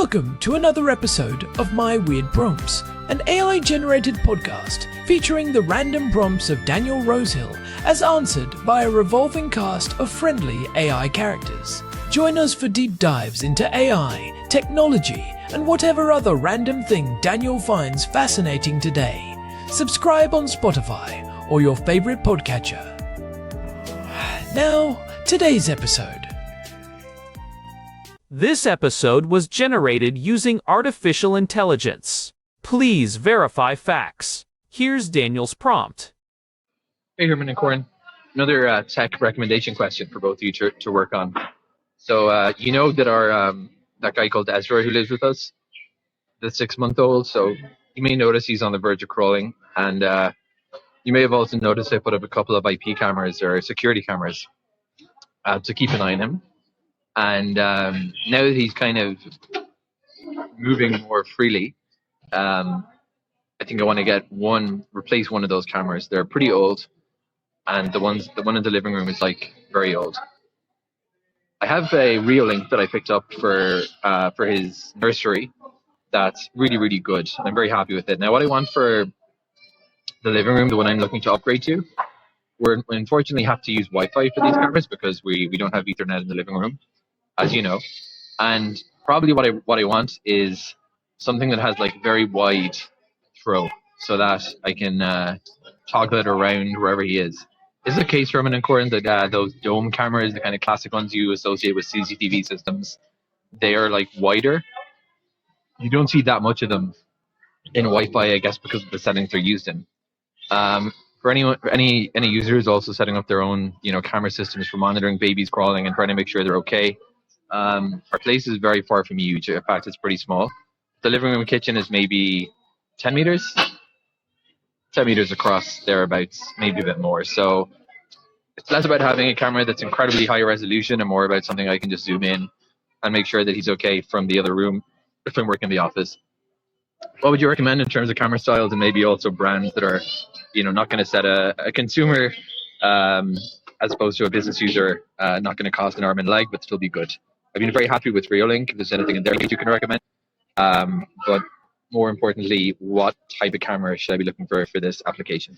Welcome to another episode of My Weird Prompts, an AI-generated podcast featuring the random prompts of Daniel Rosehill as answered by a revolving cast of friendly AI characters. Join us for deep dives into AI, technology, and whatever other random thing Daniel finds fascinating today. Subscribe on Spotify or your favorite podcatcher. Now, today's episode. This episode was generated using artificial intelligence. Please verify facts. Here's Daniel's prompt. Hey, Herman and Corn. Another tech recommendation question for both of you to work on. So you know that our that guy called Ezra who lives with us, the 6-month-old. So you may notice he's on the verge of crawling, and you may have also noticed I put up a couple of IP cameras or security cameras to keep an eye on him. And now that he's kind of moving more freely, I think I want to replace one of those cameras. They're pretty old, and the one in the living room is like very old. I have a Reolink that I picked up for his nursery. That's really, really good. I'm very happy with it. Now, what I want for the living room, the one I'm looking to upgrade to, we unfortunately have to use Wi-Fi for these cameras because we don't have Ethernet in the living room, as you know. And probably what I want is something that has like very wide throw so that I can toggle it around wherever he is. Is it the case, Herman and Corn, that those dome cameras, the kind of classic ones you associate with CCTV systems, they are like wider? You don't see that much of them in Wi-Fi, I guess, because of the settings they're used in. For any users also setting up their own, camera systems for monitoring babies crawling and trying to make sure they're okay. Our place is very far from huge. In fact, it's pretty small. The living room and kitchen is maybe 10 meters. 10 meters across, thereabouts, maybe a bit more. So it's less about having a camera that's incredibly high resolution and more about something I can just zoom in and make sure that he's okay from the other room if I'm working in the office. What would you recommend in terms of camera styles and maybe also brands that are, not going to set a consumer as opposed to a business user, not going to cost an arm and leg, but still be good? I've been very happy with Reolink. If there's anything in there that you can recommend. But more importantly, what type of camera should I be looking for this application?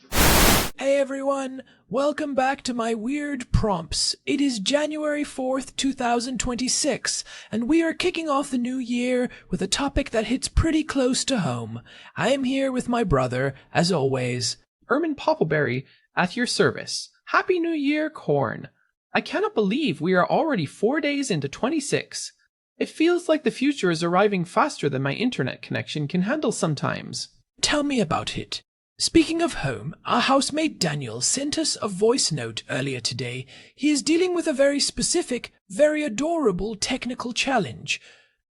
Hey everyone, welcome back to My Weird Prompts. It is January 4th, 2026, and we are kicking off the new year with a topic that hits pretty close to home. I am here with my brother, as always, Herman Poppleberry, at your service. Happy New Year, Corn. I cannot believe we are already 4 days into 26. It feels like the future is arriving faster than my internet connection can handle sometimes. Tell me about it. Speaking of home, our housemate Daniel sent us a voice note earlier today. He is dealing with a very specific, very adorable technical challenge.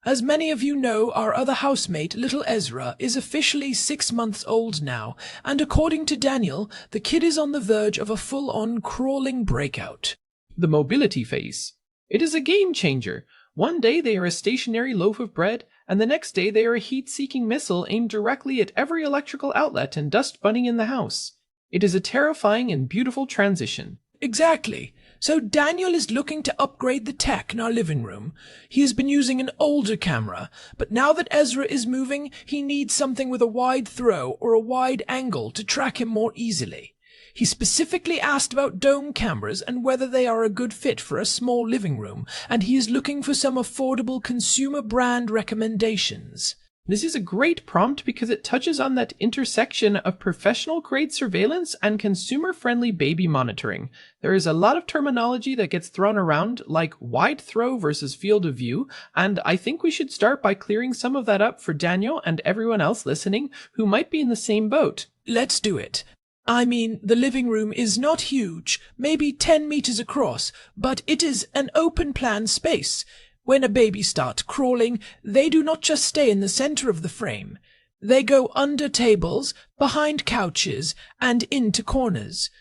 As many of you know, our other housemate, little Ezra, is officially 6 months old now, and according to Daniel, the kid is on the verge of a full-on crawling breakout. The mobility phase. It is a game changer. One day they are a stationary loaf of bread, and the next day they are a heat-seeking missile aimed directly at every electrical outlet and dust bunny in the house. It is a terrifying and beautiful transition. Exactly. So Daniel is looking to upgrade the tech in our living room. He has been using an older camera, but now that Ezra is moving, he needs something with a wide throw or a wide angle to track him more easily. He specifically asked about dome cameras and whether they are a good fit for a small living room, and he is looking for some affordable consumer brand recommendations. This is a great prompt because it touches on that intersection of professional-grade surveillance and consumer-friendly baby monitoring. There is a lot of terminology that gets thrown around, like wide throw versus field of view, and I think we should start by clearing some of that up for Daniel and everyone else listening who might be in the same boat. Let's do it. I mean, the living room is not huge, maybe 10 meters across, but it is an open-plan space. When a baby starts crawling, they do not just stay in the center of the frame. They go under tables, behind couches, and into corners.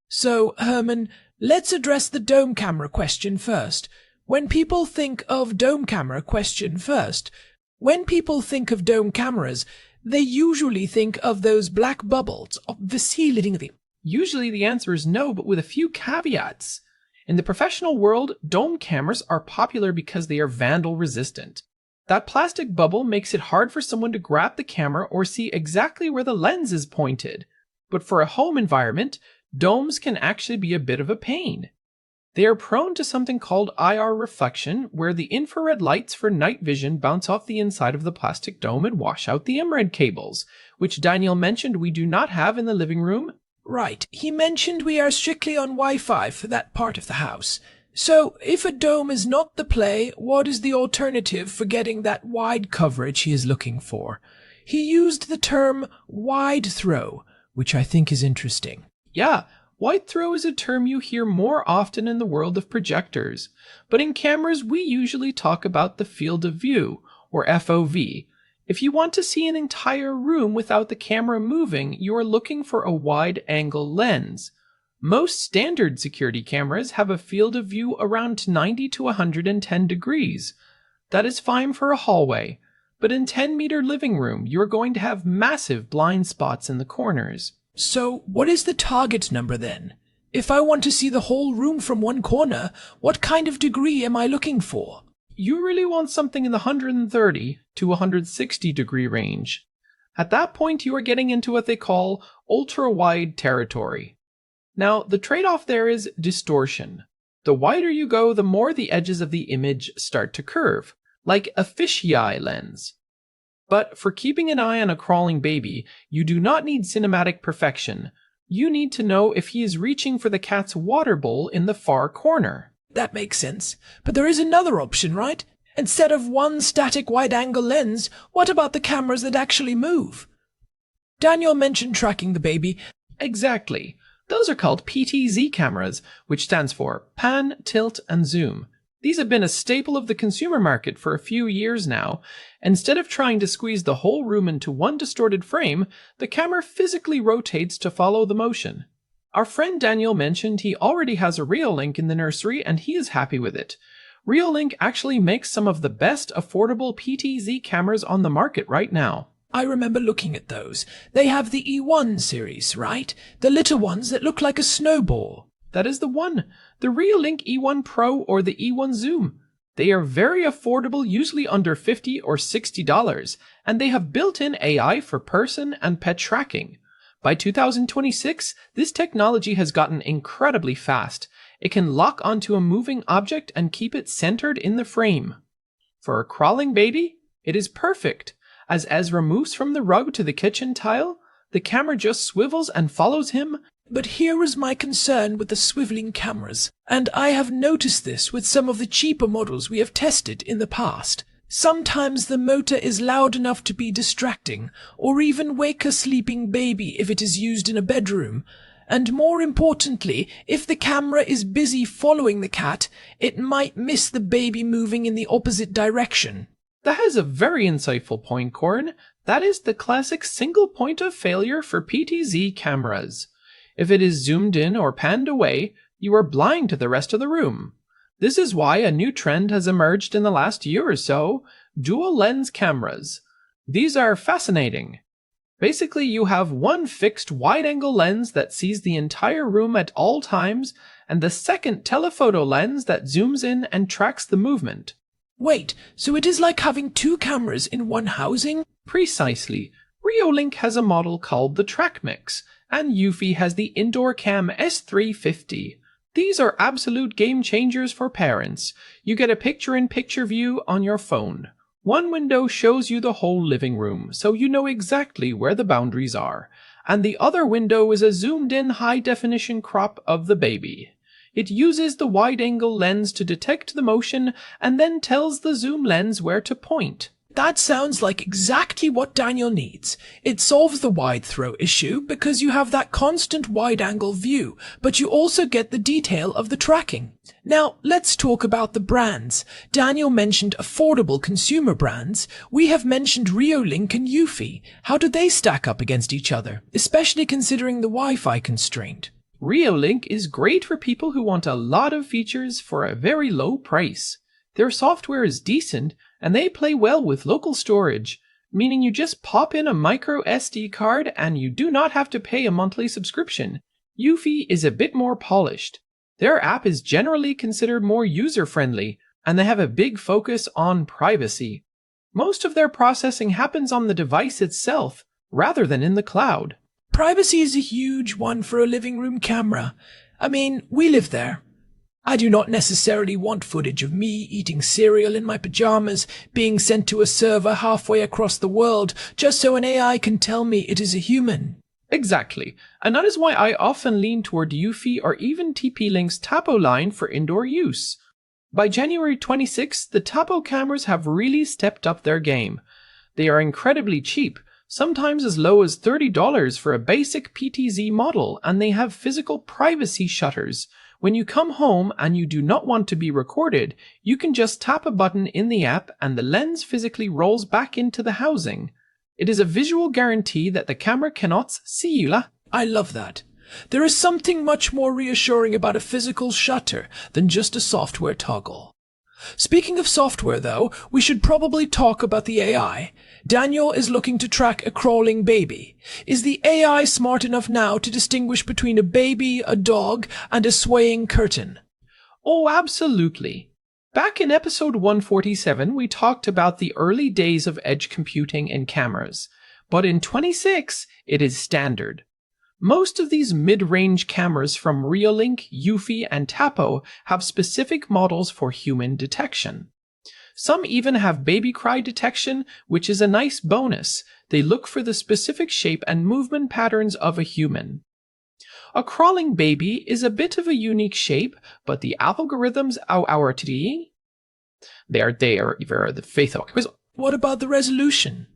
So, Herman, let's address the dome camera question first. When people think of dome cameras, they usually think of those black bubbles of the. Usually the answer is no, but with a few caveats. In the professional world, dome cameras are popular because they are vandal resistant. That plastic bubble makes it hard for someone to grab the camera or see exactly where the lens is pointed. But for a home environment, domes can actually be a bit of a pain. They are prone to something called IR reflection, where the infrared lights for night vision bounce off the inside of the plastic dome and wash out the infrared cables, which Daniel mentioned we do not have in the living room. Right, he mentioned we are strictly on Wi-Fi for that part of the house. So, if a dome is not the play, what is the alternative for getting that wide coverage he is looking for? He used the term wide throw, which I think is interesting. Yeah, wide throw is a term you hear more often in the world of projectors, but in cameras we usually talk about the field of view, or FOV. If you want to see an entire room without the camera moving, you are looking for a wide-angle lens. Most standard security cameras have a field of view around 90 to 110 degrees. That is fine for a hallway, but in 10-meter living room, you are going to have massive blind spots in the corners. So, what is the target number then? If I want to see the whole room from one corner, what kind of degree am I looking for? You really want something in the 130 to 160 degree range. At that point, you are getting into what they call ultra-wide territory. Now, the trade-off there is distortion. The wider you go, the more the edges of the image start to curve, like a fisheye lens. But for keeping an eye on a crawling baby, you do not need cinematic perfection. You need to know if he is reaching for the cat's water bowl in the far corner. That makes sense. But there is another option, right? Instead of one static wide-angle lens, what about the cameras that actually move? Daniel mentioned tracking the baby. Exactly. Those are called PTZ cameras, which stands for pan, tilt, and zoom. These have been a staple of the consumer market for a few years now. Instead of trying to squeeze the whole room into one distorted frame, the camera physically rotates to follow the motion. Our friend Daniel mentioned he already has a Reolink in the nursery and he is happy with it. Reolink actually makes some of the best affordable PTZ cameras on the market right now. I remember looking at those. They have the E1 series, right? The little ones that look like a snowball. That is the one. The Reolink E1 Pro or the E1 Zoom. They are very affordable, usually under $50 or $60, and they have built-in AI for person and pet tracking. By 2026, this technology has gotten incredibly fast. It can lock onto a moving object and keep it centered in the frame. For a crawling baby, it is perfect. As Ezra moves from the rug to the kitchen tile, the camera just swivels and follows him. But here was my concern with the swiveling cameras, and I have noticed this with some of the cheaper models we have tested in the past. Sometimes the motor is loud enough to be distracting, or even wake a sleeping baby if it is used in a bedroom. And more importantly, if the camera is busy following the cat, it might miss the baby moving in the opposite direction. That is a very insightful point, Corn. That is the classic single point of failure for PTZ cameras. If it is zoomed in or panned away, you are blind to the rest of the room. This is why a new trend has emerged in the last year or so, dual lens cameras. These are fascinating. Basically, you have one fixed wide-angle lens that sees the entire room at all times, and the second telephoto lens that zooms in and tracks the movement. Wait, so it is like having two cameras in one housing? Precisely. Reolink has a model called the Track Mix, and Eufy has the Indoor Cam S350. These are absolute game changers for parents. You get a picture-in-picture view on your phone. One window shows you the whole living room, so you know exactly where the boundaries are, and the other window is a zoomed-in high-definition crop of the baby. It uses the wide-angle lens to detect the motion and then tells the zoom lens where to point. That sounds like exactly what Daniel needs. It solves the wide throw issue because you have that constant wide-angle view, but you also get the detail of the tracking. Now, let's talk about the brands. Daniel mentioned affordable consumer brands. We have mentioned Reolink and Eufy. How do they stack up against each other, especially considering the Wi-Fi constraint? Reolink is great for people who want a lot of features for a very low price. Their software is decent, and they play well with local storage, meaning you just pop in a micro SD card and you do not have to pay a monthly subscription. Eufy is a bit more polished. Their app is generally considered more user-friendly, and they have a big focus on privacy. Most of their processing happens on the device itself, rather than in the cloud. Privacy is a huge one for a living room camera. I mean, we live there. I do not necessarily want footage of me eating cereal in my pajamas being sent to a server halfway across the world just so an AI can tell me it is a human. Exactly, and that is why I often lean toward Eufy or even TP-Link's Tapo line for indoor use. By January 26, the Tapo cameras have really stepped up their game. They are incredibly cheap, sometimes as low as $30 for a basic PTZ model, and they have physical privacy shutters. When you come home and you do not want to be recorded, you can just tap a button in the app and the lens physically rolls back into the housing. It is a visual guarantee that the camera cannot see you. I love that. There is something much more reassuring about a physical shutter than just a software toggle. Speaking of software, though, we should probably talk about the AI. Daniel is looking to track a crawling baby. Is the AI smart enough now to distinguish between a baby, a dog, and a swaying curtain? Oh, absolutely. Back in episode 147, we talked about the early days of edge computing and cameras. But in 26, it is standard. Most of these mid-range cameras from Reolink, Eufy, and Tapo have specific models for human detection. Some even have baby cry detection, which is a nice bonus. They look for the specific shape and movement patterns of a human. A crawling baby is a bit of a unique shape, but the algorithms they are the faithful. What about the resolution?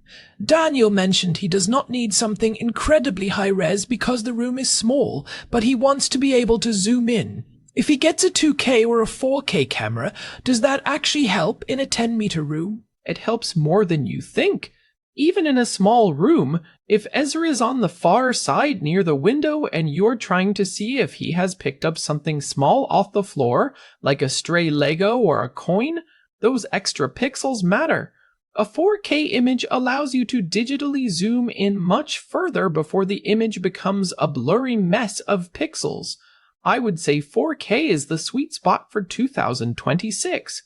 Daniel mentioned he does not need something incredibly high-res because the room is small, but he wants to be able to zoom in. If he gets a 2K or a 4K camera, does that actually help in a 10-meter room? It helps more than you think. Even in a small room, if Ezra is on the far side near the window and you're trying to see if he has picked up something small off the floor, like a stray Lego or a coin, those extra pixels matter. A 4K image allows you to digitally zoom in much further before the image becomes a blurry mess of pixels. I would say 4K is the sweet spot for 2026.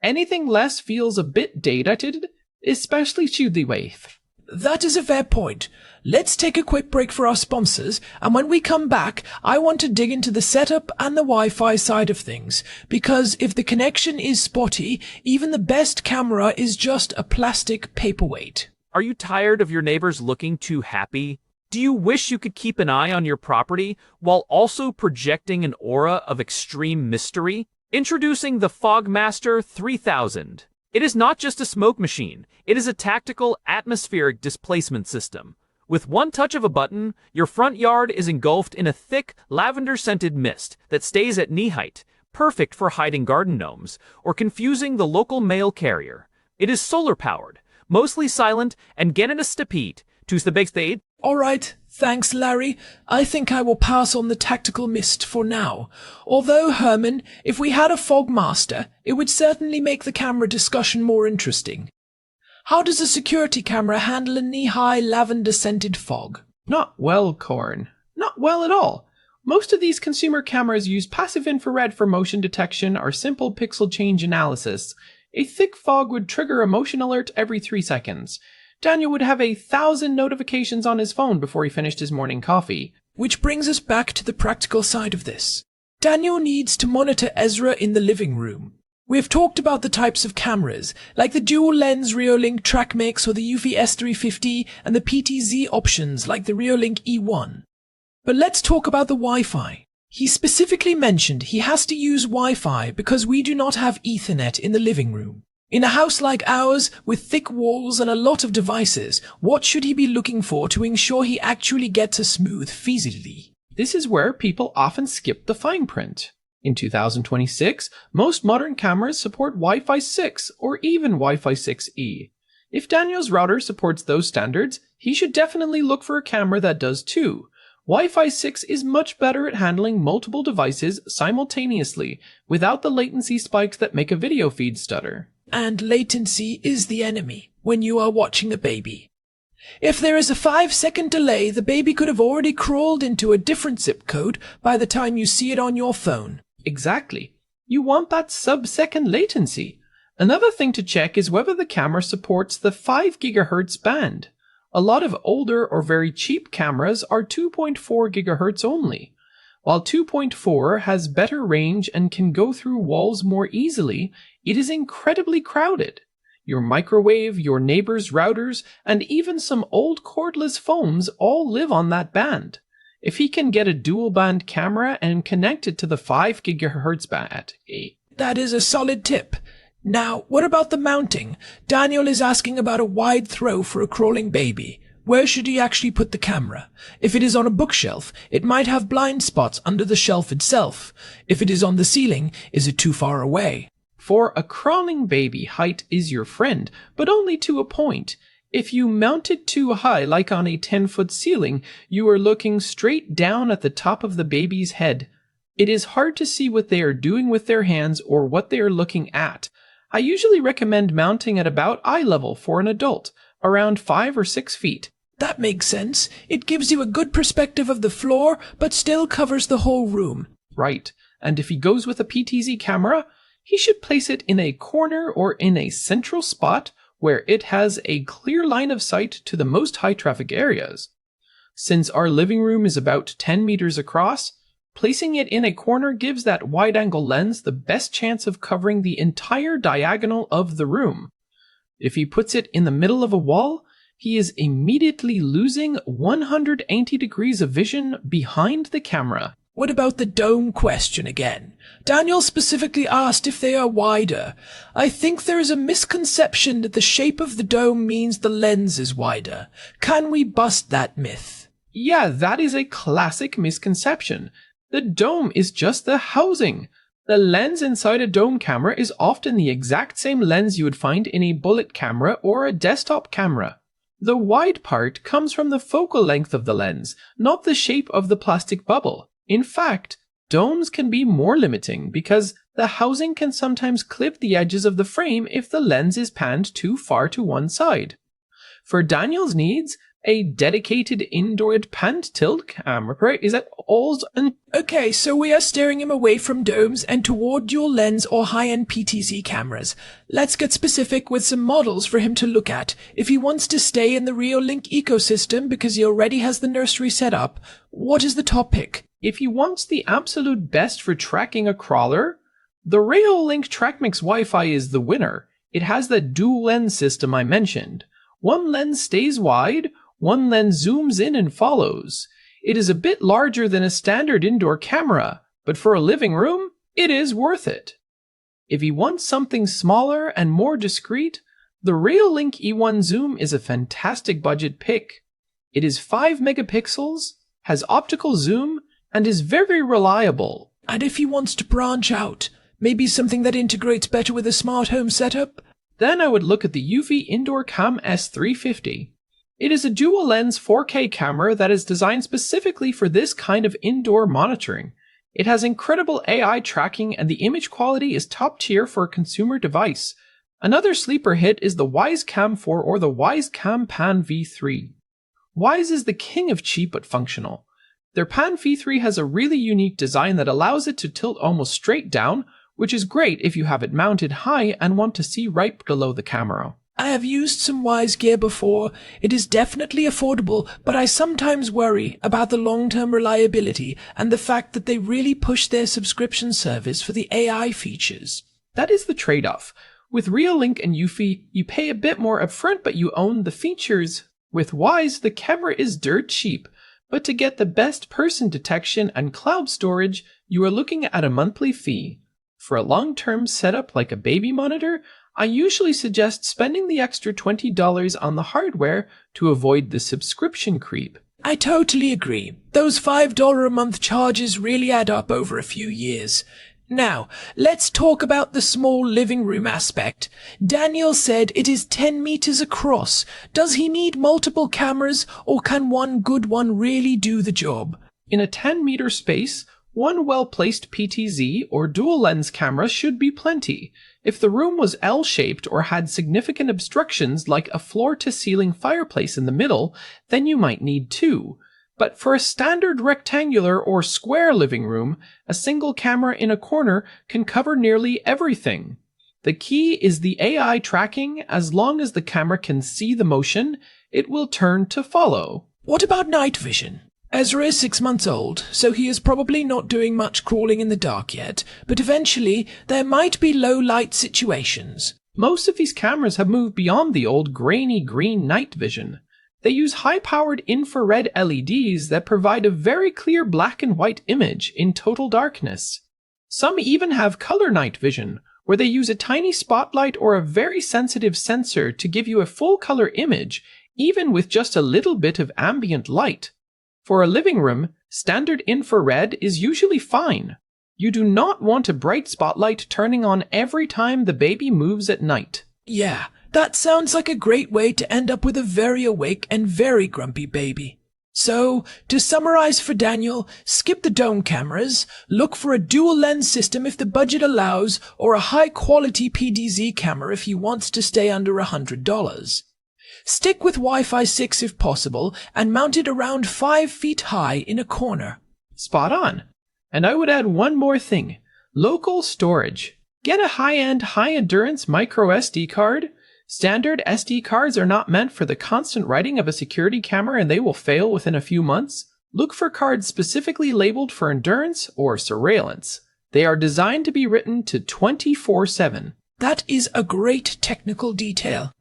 Anything less feels a bit dated, especially wave. That is a fair point. Let's take a quick break for our sponsors, and when we come back, I want to dig into the setup and the Wi-Fi side of things, because if the connection is spotty, even the best camera is just a plastic paperweight. Are you tired of your neighbors looking too happy? Do you wish you could keep an eye on your property while also projecting an aura of extreme mystery? Introducing the Fogmaster 3000. It is not just a smoke machine, it is a tactical atmospheric displacement system. With one touch of a button, your front yard is engulfed in a thick, lavender-scented mist that stays at knee height, perfect for hiding garden gnomes or confusing the local mail carrier. It is solar-powered, mostly silent, and get in a stepede to the big stage. All right, thanks, Larry. I think I will pass on the tactical mist for now. Although, Herman, if we had a Fogmaster, it would certainly make the camera discussion more interesting. How does a security camera handle a knee-high lavender-scented fog? Not well, Corn. Not well at all. Most of these consumer cameras use passive infrared for motion detection or simple pixel change analysis. A thick fog would trigger a motion alert every 3 seconds. Daniel would have 1,000 notifications on his phone before he finished his morning coffee. Which brings us back to the practical side of this. Daniel needs to monitor Ezra in the living room. We have talked about the types of cameras, like the dual-lens Reolink TrackMix or the Eufy S350 and the PTZ options like the Reolink E1. But let's talk about the Wi-Fi. He specifically mentioned he has to use Wi-Fi because we do not have Ethernet in the living room. In a house like ours, with thick walls and a lot of devices, what should he be looking for to ensure he actually gets a smooth feasibility? This is where people often skip the fine print. In 2026, most modern cameras support Wi-Fi 6 or even Wi-Fi 6E. If Daniel's router supports those standards, he should definitely look for a camera that does too. Wi-Fi 6 is much better at handling multiple devices simultaneously without the latency spikes that make a video feed stutter. And latency is the enemy when you are watching a baby. If there is a 5-second delay, the baby could have already crawled into a different zip code by the time you see it on your phone. Exactly. You want that sub-second latency. Another thing to check is whether the camera supports the 5 GHz band. A lot of older or very cheap cameras are 2.4 GHz only. While 2.4 has better range and can go through walls more easily, it is incredibly crowded. Your microwave, your neighbor's routers, and even some old cordless phones all live on that band. If he can get a dual band camera and connect it to the 5 GHz band, that is a solid tip. Now, what about the mounting? Daniel is asking about a wide throw for a crawling baby. Where should he actually put the camera? If it is on a bookshelf, it might have blind spots under the shelf itself. If it is on the ceiling, is it too far away? For a crawling baby, height is your friend, but only to a point. If you mount it too high, like on a 10-foot ceiling, you are looking straight down at the top of the baby's head. It is hard to see what they are doing with their hands or what they are looking at. I usually recommend mounting at about eye level for an adult, around 5 or 6 feet. That makes sense. It gives you a good perspective of the floor, but still covers the whole room. Right, and if he goes with a PTZ camera, he should place it in a corner or in a central spot where it has a clear line of sight to the most high-traffic areas. Since our living room is about 10 meters across, placing it in a corner gives that wide-angle lens the best chance of covering the entire diagonal of the room. If he puts it in the middle of a wall, he is immediately losing 180 degrees of vision behind the camera. What about the dome question again? Daniel specifically asked if they are wider. I think there is a misconception that the shape of the dome means the lens is wider. Can we bust that myth? Yeah, that is a classic misconception. The dome is just the housing. The lens inside a dome camera is often the exact same lens you would find in a bullet camera or a desktop camera. The wide part comes from the focal length of the lens, not the shape of the plastic bubble. In fact, domes can be more limiting because the housing can sometimes clip the edges of the frame if the lens is panned too far to one side. For Daniel's needs, a dedicated indoor pan tilt camera is at all. Okay, so we are steering him away from domes and toward dual lens or high-end PTZ cameras. Let's get specific with some models for him to look at. If he wants to stay in the Reolink ecosystem because he already has the nursery set up, what is the top pick? If he wants the absolute best for tracking a crawler, the Reolink TrackMix Wi-Fi is the winner. It has that dual lens system I mentioned. One lens stays wide, one lens zooms in and follows. It is a bit larger than a standard indoor camera, but for a living room, it is worth it. If he wants something smaller and more discreet, the Reolink E1 Zoom is a fantastic budget pick. It is 5 megapixels, has optical zoom, and is very reliable. And if he wants to branch out, maybe something that integrates better with a smart home setup? Then I would look at the Eufy Indoor Cam S350. It is a dual lens 4K camera that is designed specifically for this kind of indoor monitoring. It has incredible AI tracking and the image quality is top tier for a consumer device. Another sleeper hit is the Wyze Cam 4 or the Wyze Cam Pan V3. Wyze is the king of cheap but functional. Their Pan V3 has a really unique design that allows it to tilt almost straight down, which is great if you have it mounted high and want to see right below the camera. I have used some Wyze gear before. It is definitely affordable, but I sometimes worry about the long-term reliability and the fact that they really push their subscription service for the AI features. That is the trade-off. With Reolink and Eufy, you pay a bit more upfront, but you own the features. With Wyze, the camera is dirt cheap, but to get the best person detection and cloud storage, you are looking at a monthly fee. For a long-term setup like a baby monitor, I usually suggest spending the extra $20 on the hardware to avoid the subscription creep. I totally agree. Those $5 a month charges really add up over a few years. Now, let's talk about the small living room aspect. Daniel said it is 10 meters across. Does he need multiple cameras, or can one good one really do the job? In a 10-meter space, one well-placed PTZ or dual lens camera should be plenty. If the room was L-shaped or had significant obstructions like a floor-to-ceiling fireplace in the middle, then you might need two. But for a standard rectangular or square living room, a single camera in a corner can cover nearly everything. The key is the AI tracking. As long as the camera can see the motion, it will turn to follow. What about night vision? Ezra is 6 months old, so he is probably not doing much crawling in the dark yet, but eventually there might be low-light situations. Most of these cameras have moved beyond the old grainy green night vision. They use high-powered infrared LEDs that provide a very clear black and white image in total darkness. Some even have color night vision, where they use a tiny spotlight or a very sensitive sensor to give you a full-color image, even with just a little bit of ambient light. For a living room, standard infrared is usually fine. You do not want a bright spotlight turning on every time the baby moves at night. Yeah, that sounds like a great way to end up with a very awake and very grumpy baby. So, to summarize for Daniel, skip the dome cameras, look for a dual lens system if the budget allows, or a high-quality PDZ camera if he wants to stay under $100. Stick with Wi-Fi 6 if possible, and mount it around 5 feet high in a corner. Spot on. And I would add one more thing. Local storage. Get a high-end, high-endurance micro SD card. Standard SD cards are not meant for the constant writing of a security camera and they will fail within a few months. Look for cards specifically labeled for endurance or surveillance. They are designed to be written to 24/7. That is a great technical detail.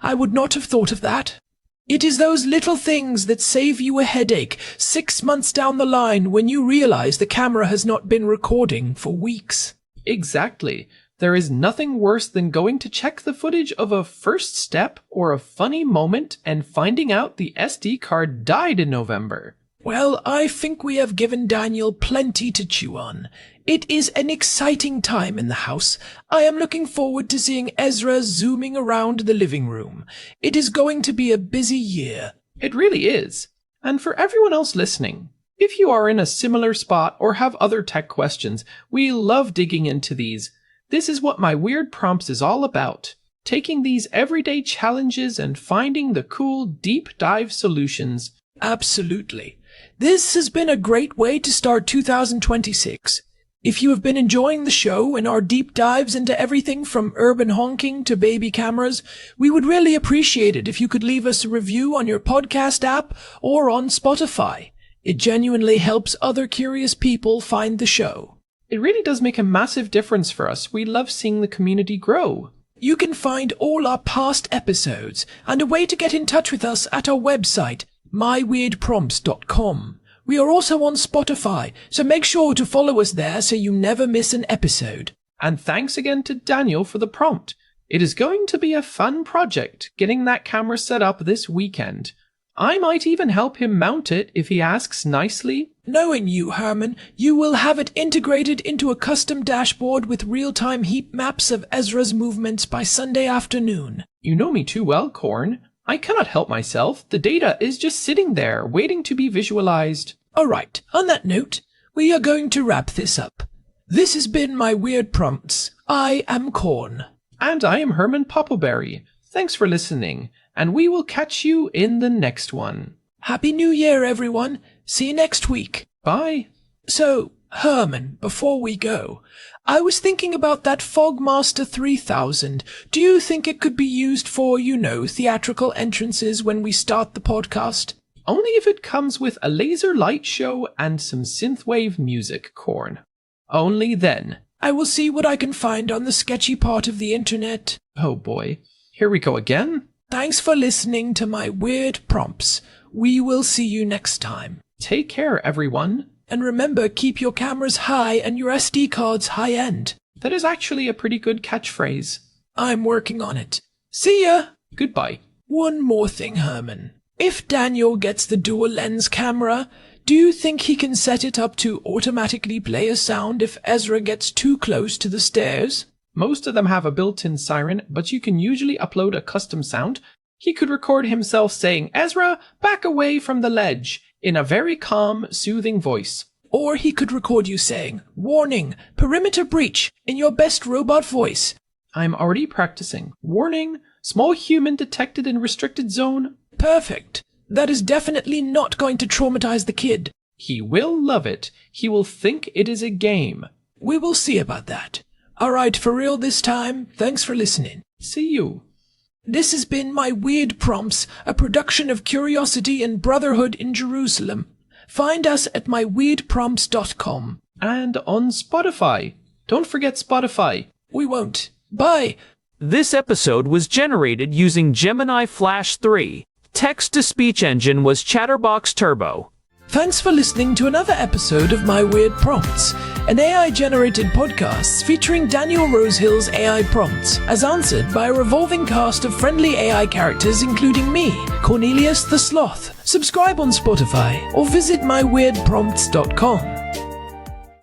I would not have thought of that. It is those little things that save you a headache 6 months down the line when you realize the camera has not been recording for weeks. Exactly. There is nothing worse than going to check the footage of a first step or a funny moment and finding out the SD card died in November. Well, I think we have given Daniel plenty to chew on. It is an exciting time in the house. I am looking forward to seeing Ezra zooming around the living room. It is going to be a busy year. It really is. And for everyone else listening, if you are in a similar spot or have other tech questions, we love digging into these. This is what My Weird Prompts is all about. Taking these everyday challenges and finding the cool, deep dive solutions. Absolutely. This has been a great way to start 2026. If you have been enjoying the show and our deep dives into everything from urban honking to baby cameras, we would really appreciate it if you could leave us a review on your podcast app or on Spotify. It genuinely helps other curious people find the show. It really does make a massive difference for us. We love seeing the community grow. You can find all our past episodes and a way to get in touch with us at our website, myweirdprompts.com. We are also on Spotify, so make sure to follow us there so you never miss an episode. And thanks again to Daniel for the prompt. It is going to be a fun project getting that camera set up this weekend. I might even help him mount it if he asks nicely. Knowing you, Herman, you will have it integrated into a custom dashboard with real-time heat maps of Ezra's movements by Sunday afternoon. You know me too well, Corn. I cannot help myself. The data is just sitting there, waiting to be visualized. Alright, on that note, we are going to wrap this up. This has been My Weird Prompts. I am Corn. And I am Herman Poppleberry. Thanks for listening, and we will catch you in the next one. Happy New Year, everyone. See you next week. Bye. So, Herman, before we go, I was thinking about that Fogmaster 3000. Do you think it could be used for, theatrical entrances when we start the podcast? Only if it comes with a laser light show and some synthwave music, Corn. Only then. I will see what I can find on the sketchy part of the internet. Oh boy. Here we go again. Thanks for listening to My Weird Prompts. We will see you next time. Take care, everyone. And remember, keep your cameras high and your SD cards high-end. That is actually a pretty good catchphrase. I'm working on it. See ya! Goodbye. One more thing, Herman. If Daniel gets the dual lens camera, do you think he can set it up to automatically play a sound if Ezra gets too close to the stairs? Most of them have a built-in siren, but you can usually upload a custom sound. He could record himself saying, "Ezra, back away from the ledge," in a very calm, soothing voice. Or he could record you saying, "Warning, perimeter breach," in your best robot voice. I'm already practicing. Warning, small human detected in restricted zone. Perfect. That is definitely not going to traumatize the kid. He will love it. He will think it is a game. We will see about that. Alright, for real this time. Thanks for listening. See you. This has been My Weird Prompts, a production of Curiosity and Brotherhood in Jerusalem. Find us at myweirdprompts.com. And on Spotify. Don't forget Spotify. We won't. Bye. This episode was generated using Gemini Flash 3. Text-to-speech engine was Chatterbox Turbo. Thanks for listening to another episode of My Weird Prompts, an AI-generated podcast featuring Daniel Rosehill's AI prompts, as answered by a revolving cast of friendly AI characters including me, Cornelius the Sloth. Subscribe on Spotify or visit myweirdprompts.com.